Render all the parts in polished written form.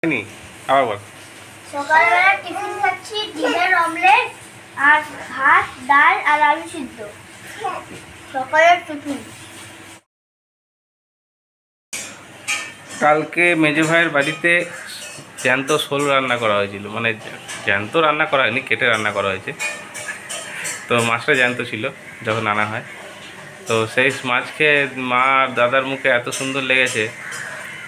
আবার বল। সকালবেলা টিফিন খাচ্ছি ডিমের অমলেট আর ভাত ডাল আর আলু সিদ্ধ। সকালের টিফিন। কালকে মেজো ভাইয়ের বাড়িতে জ্যান্ত শোল রান্না করা হয়েছিল, মানে জ্যান্ত রান্না করা হয়নি, কেটে রান্না করা হয়েছে। তো মাছটা জ্যান্ত ছিল যখন আনা হয়। তো সেই মাছ খেয়ে মা আর দাদার মুখে এত সুন্দর লেগেছে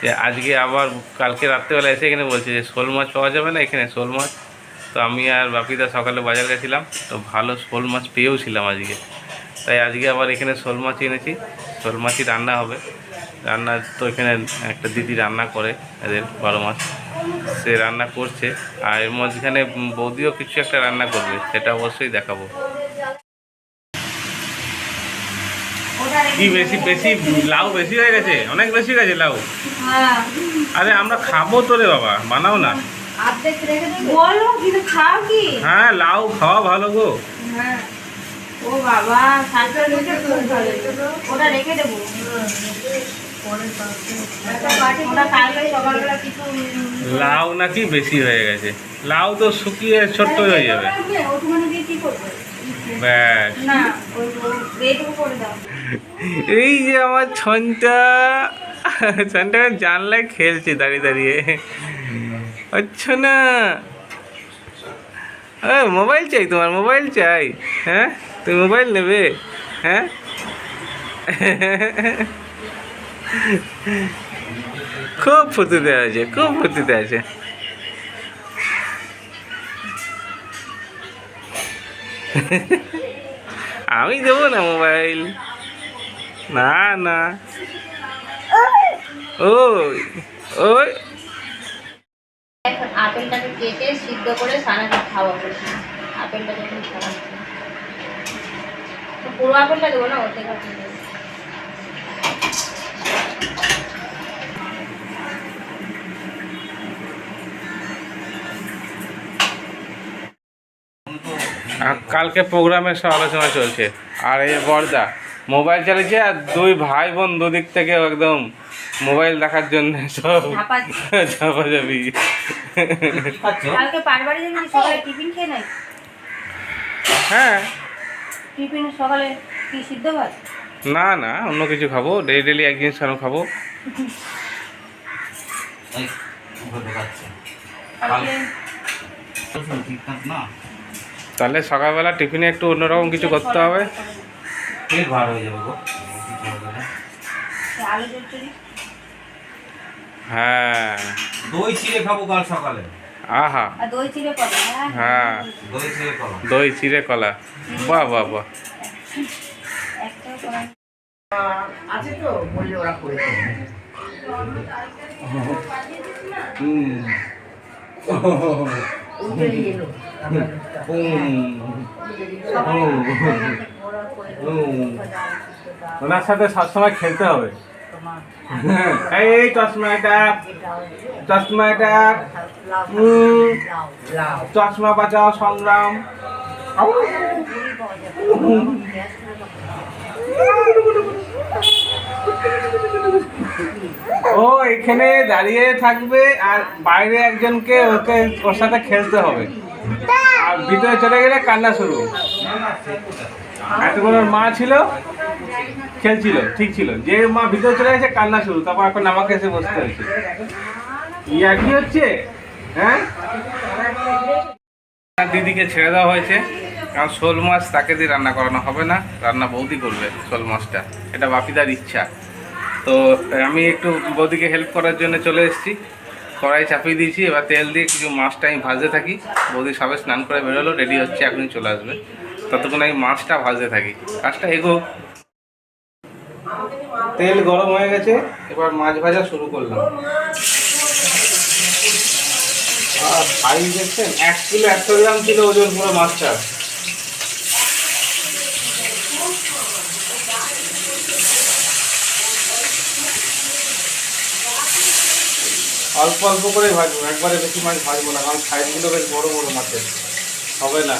যে আজকে আবার কালকে রাত্রেবেলা এসে এখানে বলছে যে শোল মাছ পাওয়া যাবে না এখানে, শোল মাছ। তো আমি আর বাপিদা সকালে বাজার গেছিলাম, তো ভালো শোল মাছ পেয়েও ছিলাম আজকে। তাই আজকে আবার এখানে শোল মাছ এনেছি, শোল মাছই রান্না হবে। রান্না তো এখানে একটা দিদি রান্না করে, এদের বড় মাছ, সে রান্না করছে। আর এর মধ্যখানে বৌদিও কিছু একটা রান্না করবে, সেটা অবশ্যই দেখাবো। কি বেশি বেশি লাউ বেশি হয়ে গেছে, অনেক বেশি গেছে লাউ। আরে আমরা খাবো তো রে বাবা, বানাও না। হ্যাঁ লাউ খাওয়া ভালো গো। ও বাবা, ওটা রেখে দেবো। লাউ নাকি বেশি হয়ে গেছে, লাউ তো শুকিয়ে ছোট্ট হয়ে যাবে। এই যে আমার ছনটা জানলায় খেলছে দাঁড়িয়ে দাঁড়িয়ে। আচ্ছা না, মোবাইল চাই, তোমার মোবাইল চাই? হ্যাঁ তুমি মোবাইল নেবে? হ্যাঁ খুব ফুর্তিতে আছে, খুব ফুর্তিতে আছে। আমি দেবো না মোবাইল, না না। ওই ওই এখন আপেলটাকে কেটে সিদ্ধ করে সানাকে খাওয়াবো। আপেলটা যখন খাওয়াবো পুরো আপেলটা দেবো না, ওতে কালকে প্রোগ্রামের সব আলোচনা চলছে। আর এই বড়দা মোবাইল চালিয়েছে, আর দুই ভাই বোন দুদিক থেকে একদম মোবাইল দেখার জন্য সব ঝাপাঝাপি। কালকে পারবাড়ি যাবি সকালে টিফিন খেয়ে নাই? হ্যাঁ টিফিন সকালে কি সিদ্ধ ভাত? না না, অন্য কিছু খাবো, ডেলি ডেলি এক জিনিস কেন খাবো? তাহলে সকালবেলা টিফিনে একটু অন্যরকম কিছু করতে হবে। হ্যাঁ দই চিড়ে খাবো কাল সকালে। আহা, দই চিড়ে কলা। হ্যাঁ দই চিড়ে কলা, দই চিড়ে কলা, বাহ বাহ বাহ। আছে তো বললে ওরা করে দেবে। ওনার সাথে সবসময় খেলতে হবে। এই চশমা এটা, চশমা এটা, চশমা বাঁচাও সংগ্রাম। ও এখানে দাঁড়িয়ে থাকবে আর বাইরে একজনকে ওর সাথে খেলতে হবে, আর ভিতরে চলে গেলে কান্না শুরু। এতক্ষণ ওর মা ছিল, খেলছিল, ঠিক ছিল, যে মা ভিতরে চলে গেছে কান্না শুরু, তারপর এখন আমাকে এসে বসতে হয়েছে। ইয়া কি হচ্ছে? হ্যাঁ দিদিকে ছেড়ে দেওয়া হয়েছে, কারণ শোল মাছ তাকে দিয়ে রান্না করানো হবে না, রান্না বৌদি করবে শোল মাছটা, এটা বাপিদার ইচ্ছা। তো আমি একটু বৌদিকে হেল্প করার জন্য চলে এসেছি, কড়াই চাপিয়ে দিয়েছি, এবার তেল দিয়ে কিছু মাছটা আমি ভাজতে থাকি। বৌদি সবে স্নান করে বেরোলো, রেডি হচ্ছে, এখনই চলে আসবে, ততক্ষণ আমি মাছটা ভাজতে থাকি, কাজটা এগো। তেল গরম হয়ে গেছে, এবার মাছ ভাজা শুরু করলাম। আর সাইজ দেখছেন, 1 কিলো 100 গ্রাম ছিল ওজন পুরো মাছটা। অল্প অল্প করে ভাজবো, একবারে বেশি মাছ ভাজবো না, কারণ সাইজগুলো বেশ বড় বড় মাছের, হবে না।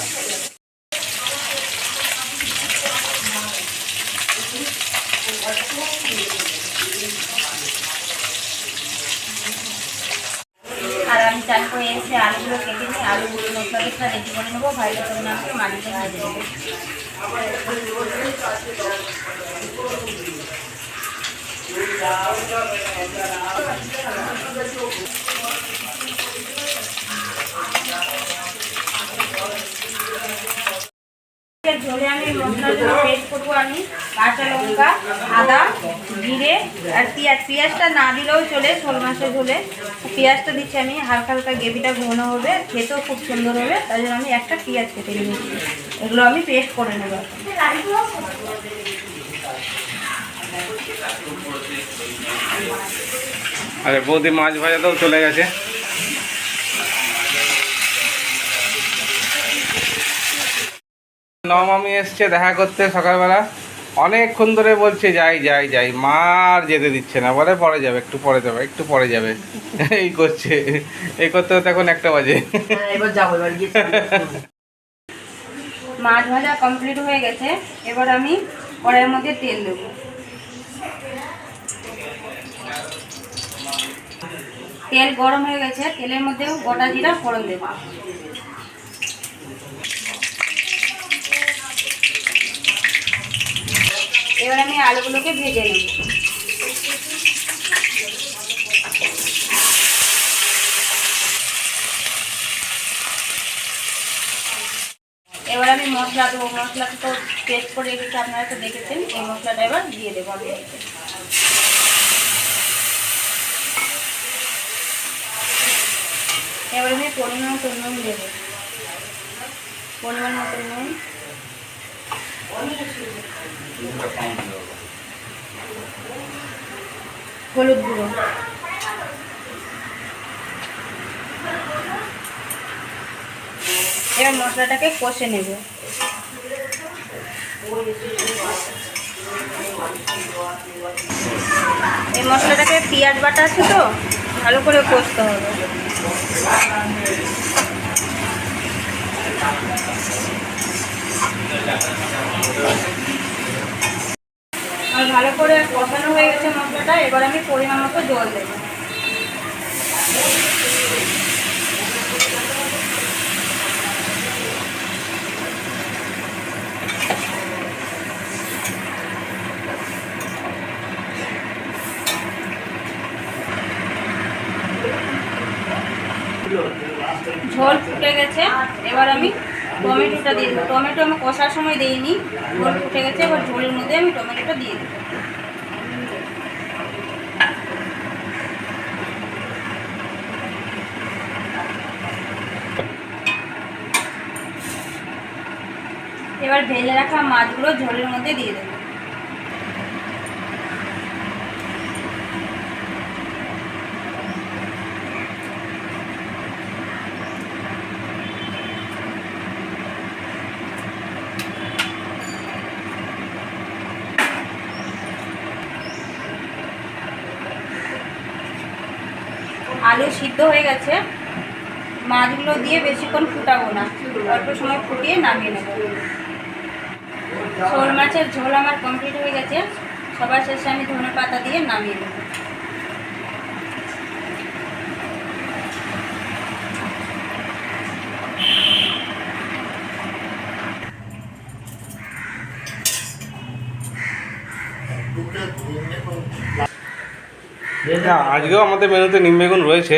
এসে আলুগুলো কেটে নিই, আলুগুলো মশলা টসলা রেডি করে নেবো, ভাই তখন আমাকে মাটিতে ভেজে দেবো। ঝোলে আমি মশলাগুলো পেস্ট করবো। আমি কাঁচা লঙ্কা, আদা, জিরে আর পেঁয়াজ। পেঁয়াজটা না দিলেও চলে শোল মাছের ঝোলে, পেঁয়াজটা দিচ্ছি আমি। হালকা হালকা গ্রেভিটা ঘন হবে, খেতেও খুব সুন্দর হবে, তাই জন্য আমি একটা পেঁয়াজ কেটে নিয়েছি। এগুলো আমি পেস্ট করে নেব। আরে বৌদি মাছ ভাজাতেও চলে গেছে। নবমী এসছে দেখা করতে সকালবেলা, অনেকক্ষণ ধরে বলছে যাই যাই যাই, মা আর যেতে দিচ্ছে না, বলে পরে যাবে, একটু পরে যাবে, একটু পরে যাবে, এই করছে। এই করতে করতে এখন 1টা বাজে। এবার যাবো, এবার গিয়ে মাছ ভাজা কমপ্লিট হয়ে গেছে। এবার আমি কড়াইয়ের মধ্যে তেল দেবো। তেল গরম হয়ে গেছে, তেলের মধ্যে গোটা জিরা ফোড়ন দেবো। এবার আমি আলুগুলোকে ভেজে নেব। এবার আমি মশলা দেবো। মশলাটা তো পেস্ট করে রেখেছি, আপনারা তো দেখেছেন। এই মশলাটা এবার দিয়ে দেবো আমি। এবার আমি পরিমাণ মতো নুন দেবো, পরিমাণ মতো নুন। হলুদ গুঁড়ো, এবার মশলাটাকে কষে নেব। এই মশলাটাকে পেঁয়াজ বাটা আছে তো, ভালো করে কষতে হবে। আর ভালো করে কষানো হয়ে গেছে মশলাটা। এবার আমি পরিমাণ মতো জল দেব। ঝোল ফুটে গেছে, এবার আমি টমেটোটা দিয়ে দেবো। টমেটো আমি কষার সময় দিইনি, ঝোল ফুটে গেছে, এবার ঝোলের মধ্যে আমি টমেটোটা দিয়ে দেবো। এবার ভেজে রাখা মাছগুলো ঝোলের মধ্যে দিয়ে দেবো। আলু সিদ্ধ হয়ে গেছে, মাছগুলো দিয়ে বেশিক্ষণ ফুটাবো না, অল্প সময় ফুটিয়ে নামিয়ে নেব। শোল মাছের ঝোল আমার কমপ্লিট হয়ে গেছে। সবার শেষে আমি ধনেপাতা দিয়ে নামিয়ে নেব। আজকেও আমাদের মেনুতে নিম বেগুন রয়েছে।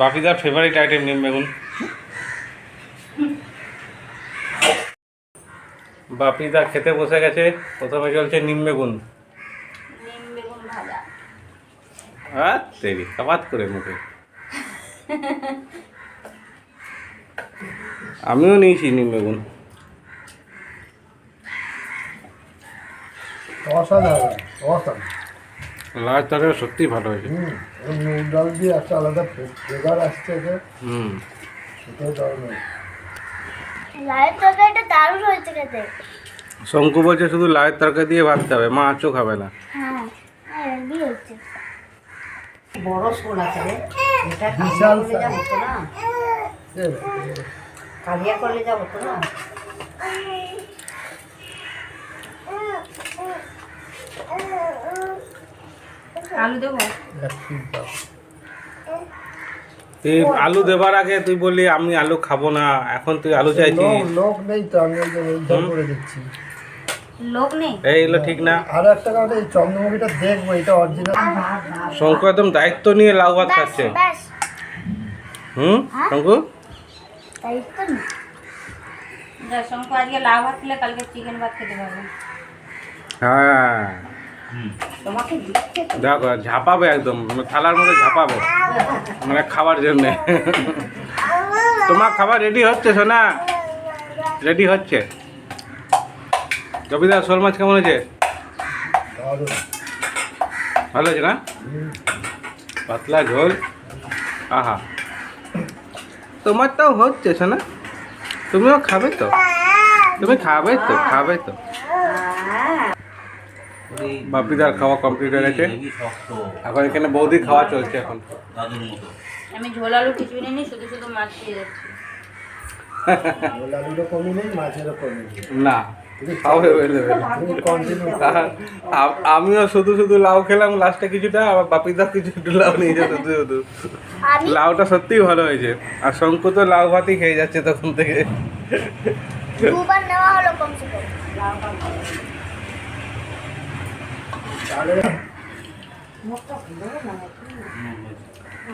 বাপিদার ফেভারিট আইটেম নিম বেগুন। বাপিদা খেতে বসে গেছে, প্রথমে চলছে নিম বেগুন। নিম বেগুন ভাজা। আর তেরি কাবাত করে মুখে। আমিও নিয়েছি নিম বেগুন। অসাধারণ, অসাধারণ। লাল তরকারি সত্যিই ভালো হয়েছে। নুন ডাল দিয়ে একটা আলাদা ফ্লেভার আসছে যে, হুম, সেটাও দারুণ। লাইট তরকারিটা দারুণ হয়েছে খেতে। শঙ্কু বলছে শুধু লাউয়ের তরকারি দিয়ে ভাত খাবে, মাছও খাবে না। হ্যাঁ, হেলদি হচ্ছে। বড় শোল আছে রে, এটা বিশাল কালিয়া করলে যা হতো না, কালিয়া করলে যা হতো না। আলু দেবো। তুই আলু দেবার আগে তুই বললি আমি আলু খাবো না, এখন তুই আলু চাইছিস। লোক নেই তো, আমি ওই জন্য উদ্ধার করে দিচ্ছি। লোক নেই। এইগুলো ঠিক না। আর একটা কারণে এই চন্দ্রমুখীটা দেখবো, এটা অরিজিনাল। শঙ্কু একদম দায়িত্ব নিয়ে লাউ ভাত ব্যাস খাচ্ছে। ব্যাস শঙ্কু তাই তো না। যা শঙ্কু আজকে লাউ ভাত খেলে কালকে চিকেন ভাত খেতে পারবে। হ্যাঁ তোমাকে দিচ্ছে তো। দেখো ঝাপাবে একদম, থালার মধ্যে ঝাপাবে মানে খাবার জন্যে। তোমার খাবার রেডি হচ্ছে সোনা, রেডি হচ্ছে। কবিতা শোল মাছ কেমন হয়েছে? দারুণ। ভালো হয়েছে না? পাতলা ঝোল, আহা। তোমার তাও হচ্ছে সোনা, তুমিও খাবে তো, তুমি খাবে তো, খাবে তো। বাপিদার খাওয়া কমপ্লিট হয়ে গেছে, এখন এখানে বৌদি খাওয়া চলছে এখন। আমি ঝোল আলু কিছুই নিইনি, শুধু শুধু মাছ খেয়ে যাচ্ছি। লালুরও কমি নেই, মাছেরও কমি নেই। না খাওয়াবে বেড়ে দেবে। তুমি কন্টিনিউ আমিও শুধু শুধু লাউ খেলাম লাস্টে কিছুটা, আবার বাপিদা কিছু একটু লাউ নিয়েছে শুধু শুধু। আমি লাউটা সত্যিই ভালো হয়েছে, আর শঙ্কু তো লাউ ভাতই খেয়ে যাচ্ছে তখন থেকে। দুবার নেওয়া হলো কমসে কম।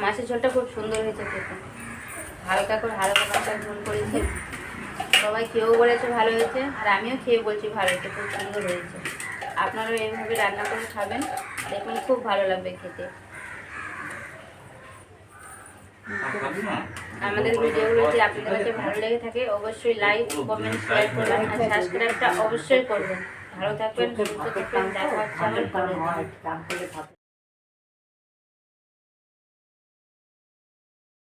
মাছের ঝোলটা খুব সুন্দর হয়েছে খেতে, হালকা করে হালকা পাতলা ঝোল করেছে। সবাই খেয়েও বলেছে ভালো হয়েছে, আর আমিও খেয়ে বলছি ভালো হয়েছে, খুব সুন্দর হয়েছে। আপনারাও এইভাবে রান্না করে খাবেন, দেখবেন খুব ভালো লাগবে খেতে। আমাদের ভিডিওগুলো যদি আপনাদের কাছে ভালো লেগে থাকে অবশ্যই লাইক, কমেন্ট, শেয়ার করবেন, আর সাবস্ক্রাইবটা অবশ্যই করবেন। ভালো থাকবেন, সুস্থ থাকবেন, দেখা হচ্ছে আমার পরের দিন।